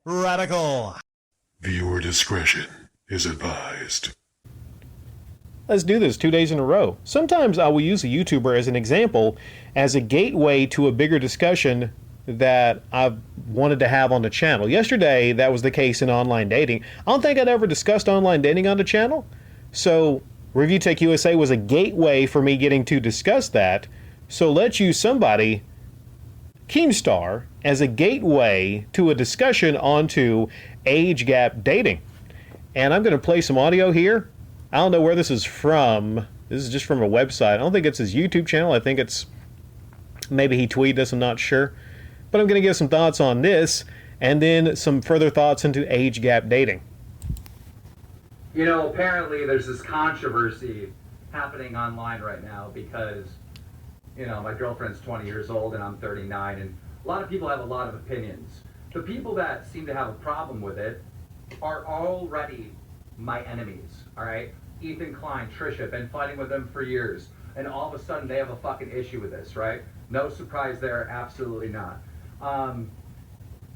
Radical. Viewer discretion is advised. Let's do this 2 days in a row. Sometimes I will use a YouTuber as an example, as a gateway to a bigger discussion that I've wanted to have on the channel. Yesterday, that was the case in online dating. I don't think I'd ever discussed online dating on the channel. So Review Tech USA was a gateway for me getting to discuss that. So let's use somebody, Keemstar, as a gateway to a discussion onto age gap dating. And I'm going to play some audio here. I don't know where this is from. This is just from a website. I don't think it's his YouTube channel. I think it's, maybe he tweeted this, I'm not sure. But I'm going to give some thoughts on this, and then some further thoughts into age gap dating. You know, apparently there's this controversy happening online right now because, you know, my girlfriend's 20 years old and I'm 39, and a lot of people have a lot of opinions. The people that seem to have a problem with it are already my enemies, all right? Ethan Klein, Trisha, been fighting with them for years, and all of a sudden they have a fucking issue with this, right? No surprise there, absolutely not.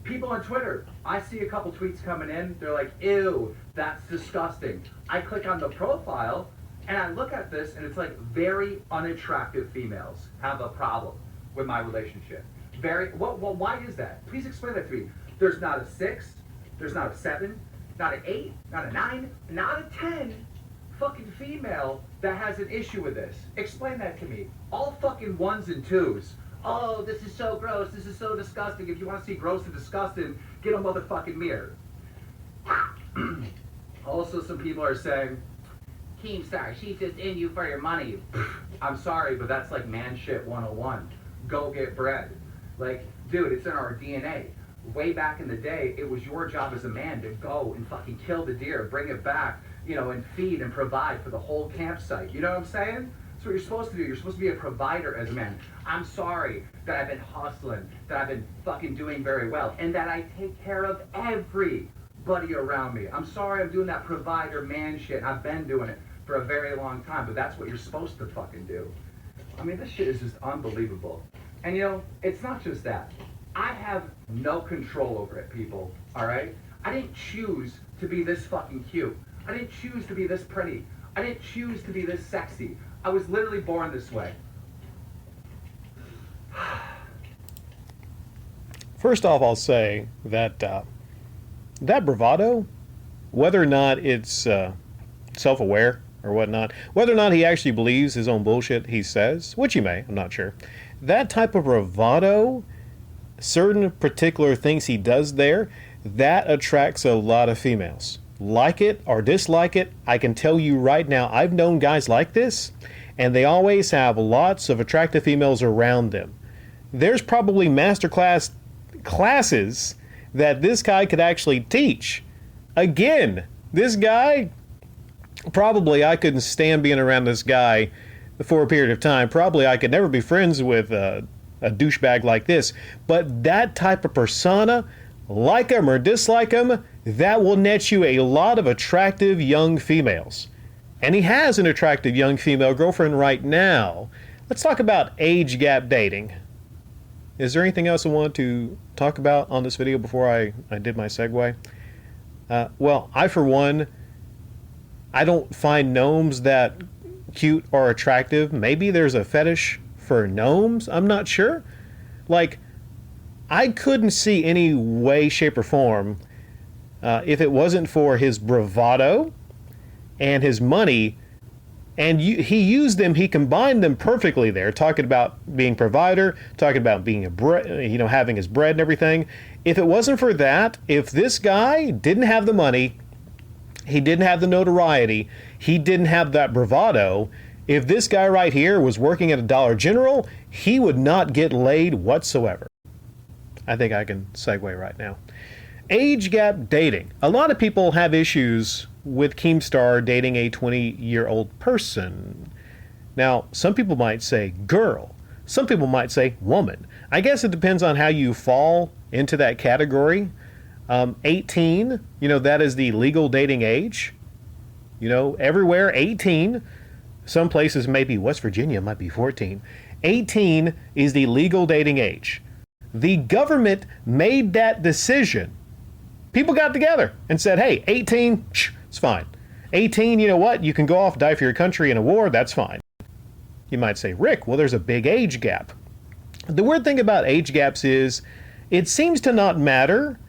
People on Twitter, I see a couple tweets coming in, they're like, ew, that's disgusting. I click on the profile, and I look at this, and it's like, very unattractive females have a problem with my relationship. Well, why is that? Please explain that to me. There's not a 6, there's not a 7, not an 8, not a 9, not a 10 fucking female that has an issue with this. Explain that to me. All fucking 1s and 2s. Oh, this is so gross, this is so disgusting. If you want to see gross and disgusting, get a motherfucking mirror. Also, some people are saying, Keemstar, she's just in you for your money. I'm sorry, but that's like man shit 101. Go get bread. Like, dude, it's in our DNA. Way back in the day, it was your job as a man to go and fucking kill the deer, bring it back, you know, and feed and provide for the whole campsite. You know what I'm saying? That's what you're supposed to do. You're supposed to be a provider as a man. I'm sorry that I've been hustling, that I've been fucking doing very well, and that I take care of everybody around me. I'm sorry I'm doing that provider man shit. I've been doing it for a very long time, but that's what you're supposed to fucking do. I mean, this shit is just unbelievable. And you know, it's not just that. I have no control over it, people, all right? I didn't choose to be this fucking cute. I didn't choose to be this pretty. I didn't choose to be this sexy. I was literally born this way. First off, I'll say that that bravado, whether or not it's self-aware or whatnot, whether or not he actually believes his own bullshit he says, which he may, I'm not sure, that type of bravado, certain particular things he does there, that attracts a lot of females. Like it or dislike it, I can tell you right now, I've known guys like this, and they always have lots of attractive females around them. There's probably masterclass classes that this guy could actually teach. Again, this guy, probably I couldn't stand being around this guy for a period of time. Probably I could never be friends with a douchebag like this. But that type of persona, like him or dislike him, that will net you a lot of attractive young females. And he has an attractive young female girlfriend right now. Let's talk about age gap dating. Is there anything else I want to talk about on this video before I did my segue? Well, I for one, I don't find gnomes that cute or attractive. Maybe there's a fetish for gnomes, I'm not sure. Like, I couldn't see any way, shape, or form if it wasn't for his bravado and his money, and he used them, he combined them perfectly there, talking about being provider, talking about being having his bread and everything. If it wasn't for that, if this guy didn't have the money, he didn't have the notoriety, he didn't have that bravado, if this guy right here was working at a Dollar General, he would not get laid whatsoever. I think I can segue right now. Age gap dating. A lot of people have issues with Keemstar dating a 20-year-old person. Now, some people might say girl. Some people might say woman. I guess it depends on how you fall into that category. 18, that is the legal dating age. Everywhere, 18. Some places, maybe West Virginia, might be 14. 18 is the legal dating age. The government made that decision People got together and said, hey, 18, it's fine. 18, you know what? You can go off, die for your country in a war, that's fine. You might say, Rick, well, there's a big age gap. The weird thing about age gaps is it seems to not matter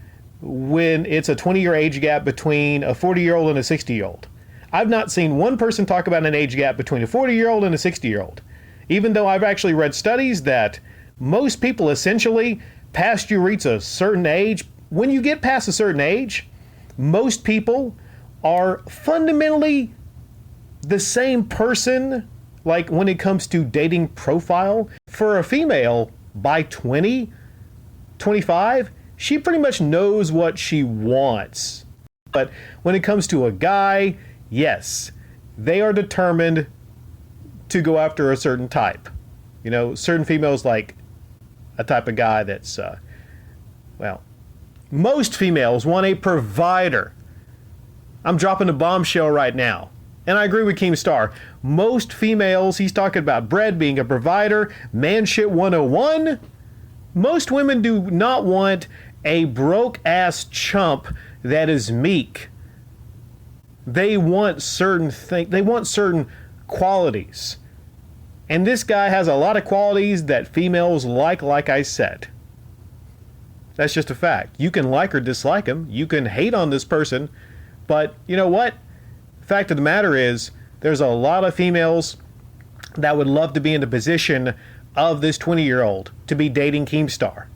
when it's a 20-year age gap between a 40-year-old and a 60-year-old. I've not seen one person talk about an age gap between a 40-year-old and a 60-year-old, even though I've actually read studies that most people essentially, past you reach a certain age, when you get past a certain age, most people are fundamentally the same person, like when it comes to dating profile. For a female, by 20, 25, she pretty much knows what she wants. But when it comes to a guy, yes, they are determined to go after a certain type. You know, certain females like a type of guy that's, most females want a provider. I'm dropping a bombshell right now. And I agree with Keemstar. Most females, he's talking about Brett being a provider, man shit 101. Most women do not want a broke-ass chump that is meek. They want certain things. They want certain qualities. And this guy has a lot of qualities that females like I said. That's just a fact. You can like or dislike him. You can hate on this person. But you know what? Fact of the matter is, there's a lot of females that would love to be in the position of this 20-year-old, to be dating Keemstar,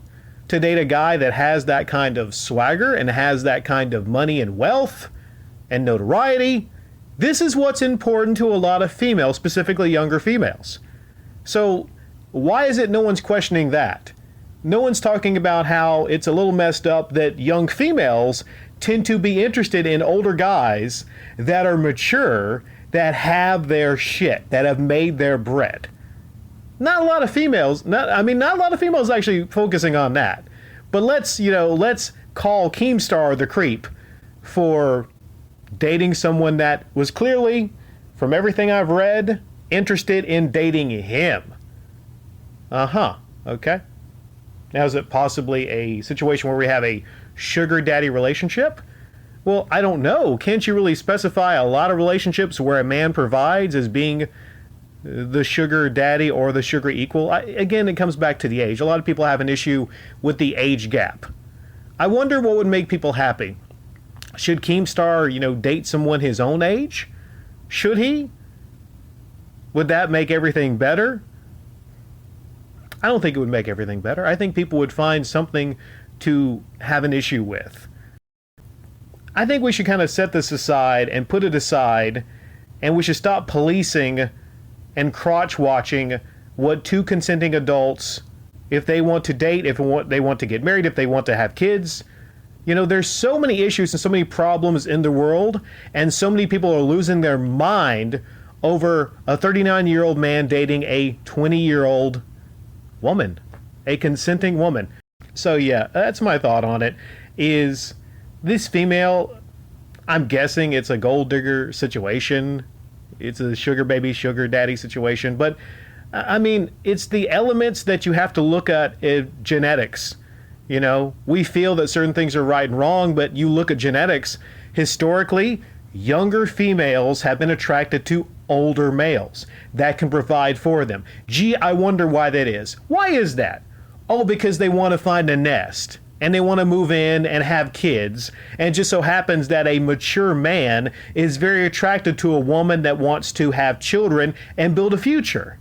to date a guy that has that kind of swagger and has that kind of money and wealth and notoriety. This is what's important to a lot of females, specifically younger females. So why is it no one's questioning that? No one's talking about how it's a little messed up that young females tend to be interested in older guys that are mature, that have their shit, that have made their bread. Not a lot of females, not a lot of females actually focusing on that. But let's call Keemstar the creep for dating someone that was clearly, from everything I've read, interested in dating him. Okay. Now, is it possibly a situation where we have a sugar daddy relationship? Well, I don't know. Can't you really specify a lot of relationships where a man provides as being the sugar daddy or the sugar equal? Again, it comes back to the age. A lot of people have an issue with the age gap. I wonder what would make people happy. Should Keemstar, date someone his own age? Should he? Would that make everything better? I don't think it would make everything better. I think people would find something to have an issue with. I think we should kind of set this aside and put it aside, and we should stop policing and crotch watching what two consenting adults, if they want to date, if they want to get married, if they want to have kids. There's so many issues and so many problems in the world, and so many people are losing their mind over a 39-year-old man dating a 20-year-old woman, a consenting woman. So yeah, that's my thought on it. Is this female, I'm guessing it's a gold digger situation. It's a sugar baby, sugar daddy situation. But it's the elements that you have to look at in genetics. We feel that certain things are right and wrong, but you look at genetics. Historically, younger females have been attracted to older males that can provide for them. Gee, I wonder why that is. Why is that? Oh, because they want to find a nest and they want to move in and have kids. And it just so happens that a mature man is very attracted to a woman that wants to have children and build a future.